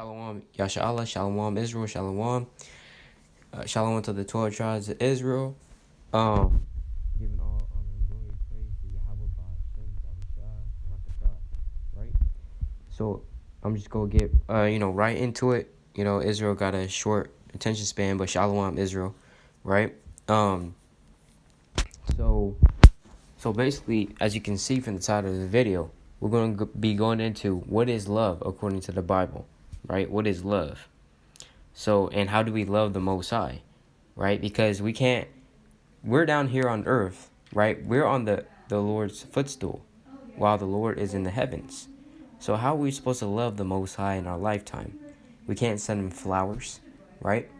Shalom, Yashala, Shalom, Israel, Shalom. Shalom to the 12 tribes of Israel. Giving all honor and glory and praise to Yahweh, right? So I'm just gonna get right into it. Israel got a short attention span, but Shalom, Israel, right? So basically, as you can see from the title of the video, we're going to be going into what is love according to the Bible, right? What is love? So, and how do we love the Most High, right? Because we're down here on earth, right? We're on the Lord's footstool while the Lord is in the heavens. So how are we supposed to love the Most High in our lifetime? We can't send him flowers, right?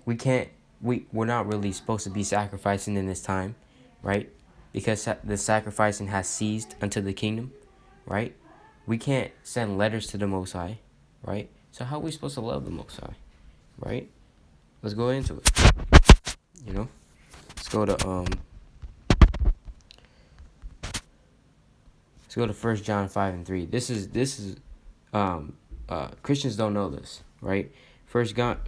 We're not really supposed to be sacrificing in this time, right? Because the sacrificing has ceased unto the kingdom, right? We can't send letters to the Most High, right? So how are we supposed to love the Most High, right? Let's go into it. Let's go to 1 John 5:3. This is Christians don't know this, right? First John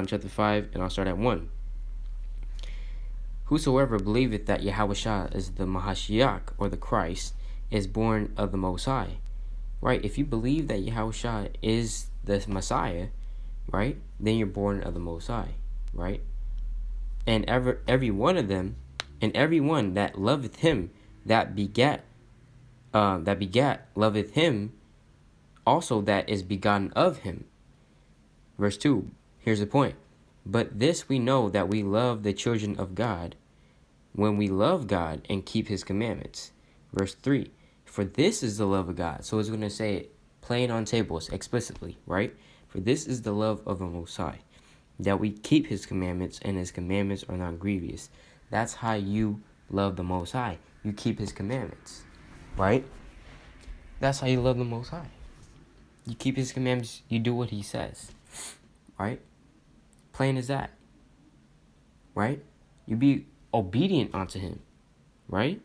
chapter 5, and I'll start at 1. Whosoever believeth that Yahushua is the Mahashiach, or the Christ, is born of the Most High. Right? If you believe that Yahushua is the Messiah, right, then you're born of the Most High, right? And every one of them, and every one that loveth him, that begat, loveth him also that is begotten of him. Verse 2, here's the point. But this we know, that we love the children of God, when we love God and keep his commandments. Verse 3, for this is the love of God. So it's going to say it plain on tables explicitly, right? For this is the love of the Most High, that we keep his commandments, and his commandments are not grievous. That's how you love the Most High. You keep his commandments, right? That's how you love the Most High. You keep his commandments. You do what he says, right? Plain as that, right? You be obedient unto him, right?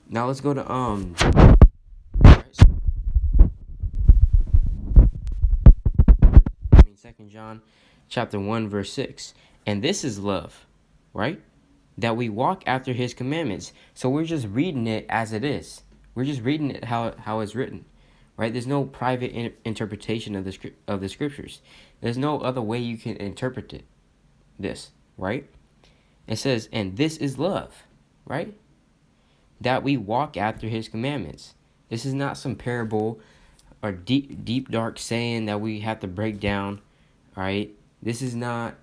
Now let's go to 2 John chapter 1 verse 6. And this is love, right? That we walk after his commandments. So we're just reading it as it is. We're just reading it how it's written, right? There's no private interpretation of the scriptures. There's no other way you can interpret this, right? It says, and this is love, right? That we walk after his commandments. This is not some parable or deep dark saying that we have to break down, right? This is not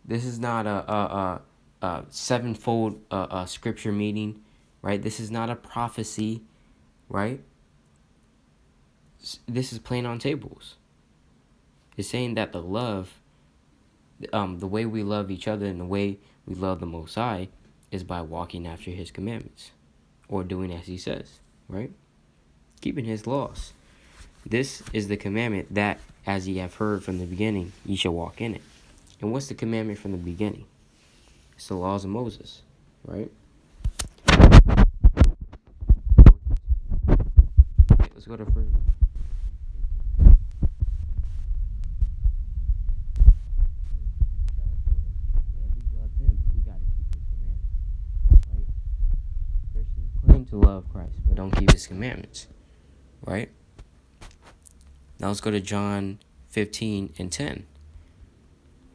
this is not a sevenfold scripture meaning, right? This is not a prophecy, right? This is plain on tables. It's saying that the love, the way we love each other and the way we love the Most High is by walking after his commandments, or doing as he says, right? Keeping his laws. This is the commandment, that as ye have heard from the beginning, ye shall walk in it. And what's the commandment from the beginning? It's the laws of Moses, right? Okay, let's go to first. To love Christ, but don't keep his commandments, right? Now let's go to John 15:10.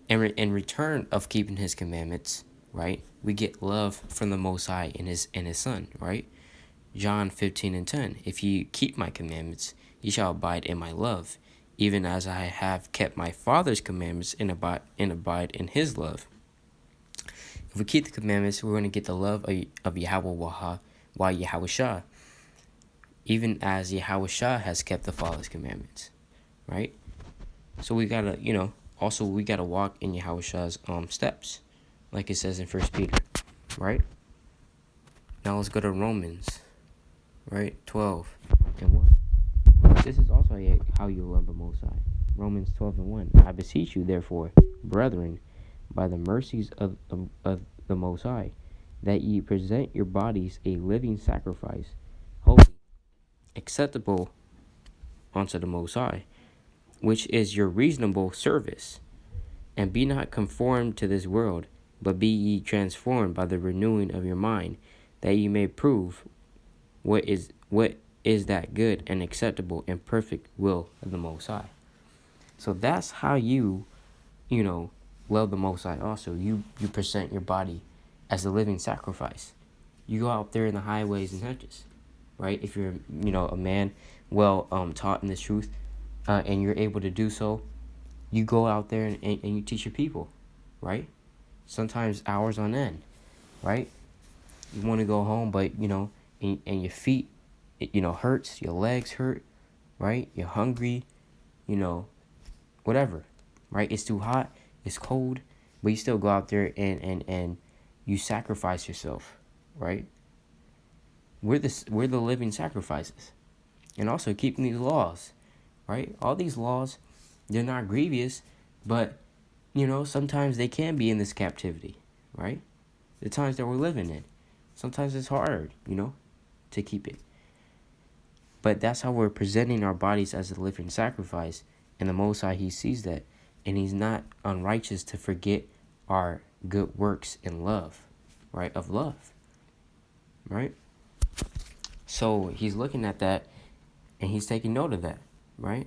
In return of keeping his commandments, right, we get love from the Most High in his Son, right? John 15:10. If ye keep my commandments, ye shall abide in my love, even as I have kept my Father's commandments and abide in his love. If we keep the commandments, we're going to get the love of Yahweh Yahushua, even as Yahushua has kept the Father's commandments, right? So we gotta, also we gotta walk in Yahushua's steps, like it says in 1 Peter, right? Now let's go to Romans, right? 12:1. This is also how you love the Most High. Romans 12:1. I beseech you, therefore, brethren, by the mercies of the Most High, that ye present your bodies a living sacrifice, holy, acceptable unto the Most High, which is your reasonable service. And be not conformed to this world, but be ye transformed by the renewing of your mind, that ye may prove what is that good and acceptable and perfect will of the Most High. So that's how you love the Most High. Also, you present your body as a living sacrifice. You go out there in the highways and hedges, right? If you're a man well taught in this truth, and you're able to do so, you go out there and you teach your people, right? Sometimes hours on end, right? You want to go home, but and your feet, hurts, your legs hurt, right? You're hungry, whatever, right? It's too hot, it's cold, but you still go out there and you sacrifice yourself, right? We're the living sacrifices. And also keeping these laws, right? All these laws, they're not grievous, but sometimes they can be in this captivity, right? The times that we're living in. Sometimes it's hard, to keep it. But that's how we're presenting our bodies as a living sacrifice. And the Most High, He sees that. And He's not unrighteous to forget our good works in love, right? Of love, right? So He's looking at that and He's taking note of that, right?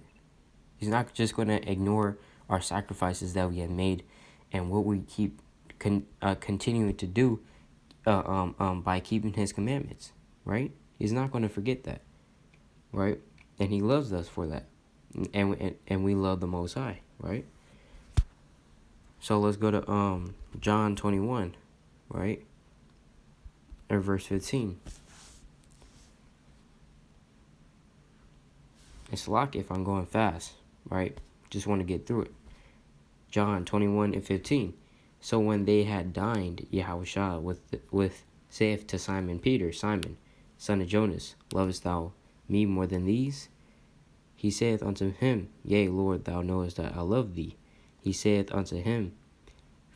He's not just going to ignore our sacrifices that we have made and what we keep continuing to do by keeping His commandments, right? He's not going to forget that, right? And He loves us for that, and we love the Most High, right? So let's go to John 21, right, or verse 15. It's lucky if I'm going fast, right? Just want to get through it. John 21 and 15. So when they had dined, Yahushua saith to Simon Peter, Simon, son of Jonas, lovest thou me more than these? He saith unto him, Yea, Lord, thou knowest that I love thee. He saith unto him,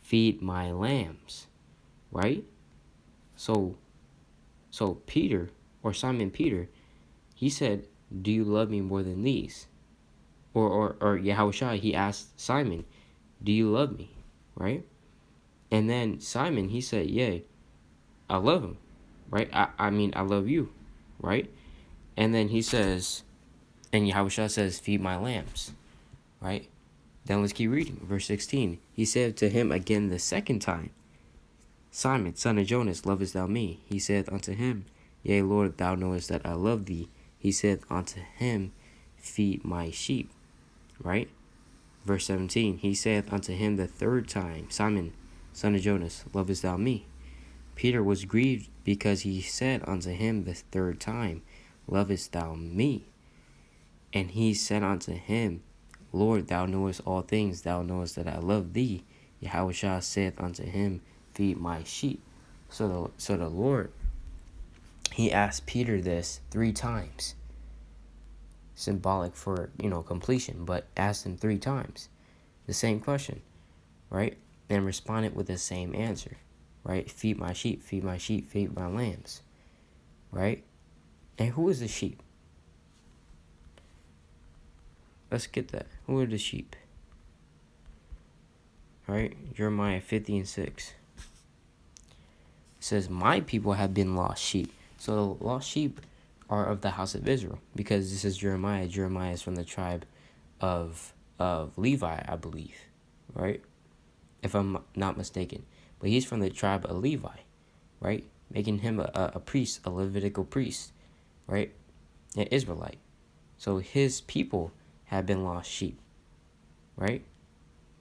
Feed my lambs. Right? So Peter, or Simon Peter, he said, do you love me more than these? Or Yahushua, he asked Simon, do you love me? Right? And then Simon, he said, yea, I love him. Right? I mean, I love you. Right? And then he says, and Yahushua says, feed my lambs. Right? Then let's keep reading. Verse 16. He said to him again the second time, Simon, son of Jonas, lovest thou me? He said unto him, Yea, Lord, thou knowest that I love thee. He said unto him, Feed my sheep. Right? Verse 17. He saith unto him the third time, Simon, son of Jonas, lovest thou me? Peter was grieved because he said unto him the third time, Lovest thou me? And he said unto him, Lord, thou knowest all things, thou knowest that I love thee. Yahushua saith unto him, Feed my sheep. So the Lord, He asked Peter this 3 times. Symbolic for, completion, but asked him 3 times. The same question, right? And responded with the same answer, right? Feed my sheep, feed my sheep, feed my lambs, right? And who is the sheep? Let's get that. Who are the sheep? Right? Jeremiah 50 and 6. It says, My people have been lost sheep. So the lost sheep are of the house of Israel. Because this is Jeremiah. Jeremiah is from the tribe of Levi, I believe. Right? If I'm not mistaken. But he's from the tribe of Levi. Right? Making him a priest, a Levitical priest. Right? An Israelite. So his people have been lost sheep, right?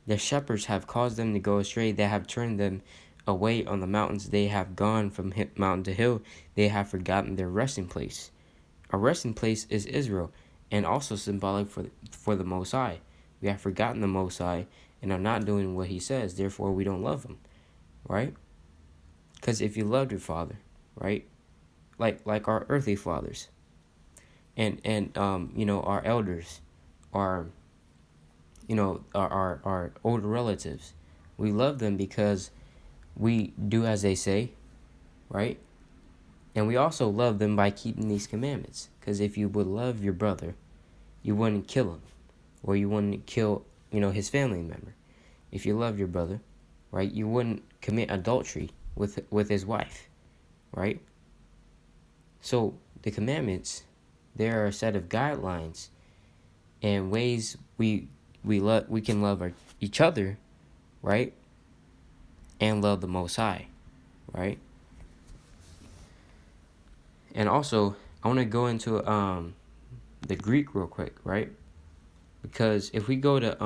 Their shepherds have caused them to go astray. They have turned them away on the mountains. They have gone from mountain to hill. They have forgotten their resting place. Our resting place is Israel, and also symbolic for the Most High. We have forgotten the Most High and are not doing what He says. Therefore, we don't love Him, right? Because if you loved your father, right, like our earthly fathers, and our elders, our older relatives, we love them because we do as they say, right? And we also love them by keeping these commandments. Because if you would love your brother you wouldn't kill him, or you wouldn't kill, his family member. If you love your brother, right, you wouldn't commit adultery with his wife, right? So the commandments, they are a set of guidelines and ways we can love each other, right, and love the Most High, right? And also, I want to go into the Greek real quick, right? Because if we go to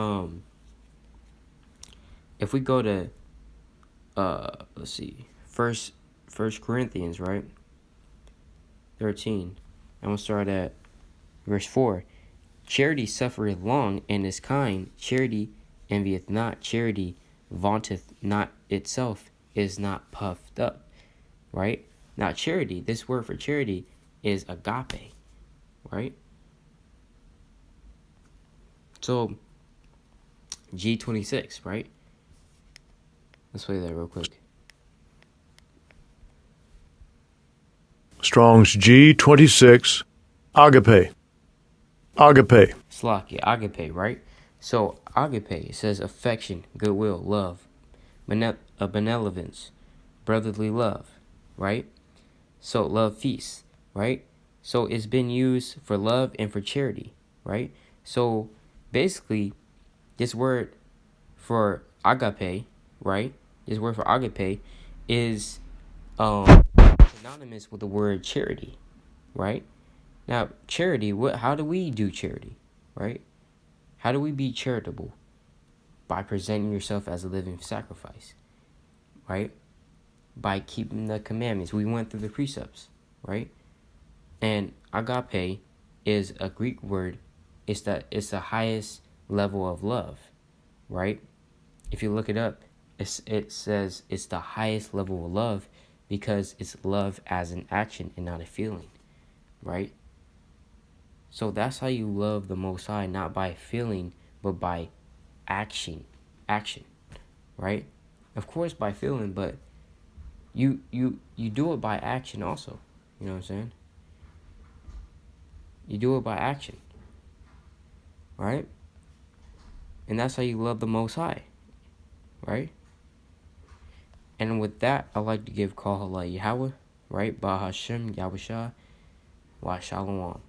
let's see, First Corinthians, right, 13. I'm gonna start at verse 4. Charity suffereth long and is kind. Charity envieth not. Charity vaunteth not itself, is not puffed up. Right? Now, charity, this word for charity is agape. Right? So, G26, right? Let's play that real quick. Strong's G26, agape. Agape. Slakia, agape, right? So, agape, it says affection, goodwill, love, benevolence, brotherly love, right? So, love feasts, right? So, it's been used for love and for charity, right? So, basically, this word for agape, right? This word for agape is synonymous with the word charity, right? Now, charity, how do we do charity, right? How do we be charitable? By presenting yourself as a living sacrifice, right? By keeping the commandments. We went through the precepts, right? And agape is a Greek word. It's the highest level of love, right? If you look it up, it says it's the highest level of love because it's love as an action and not a feeling, right? So that's how you love the Most High, not by feeling, but by action, right? Of course, by feeling, but you do it by action also. You know what I'm saying? You do it by action, right? And that's how you love the Most High, right? And with that, I'd like to give Call Allah Yahweh, right? Bahashem Yahushua, Wa Shalom.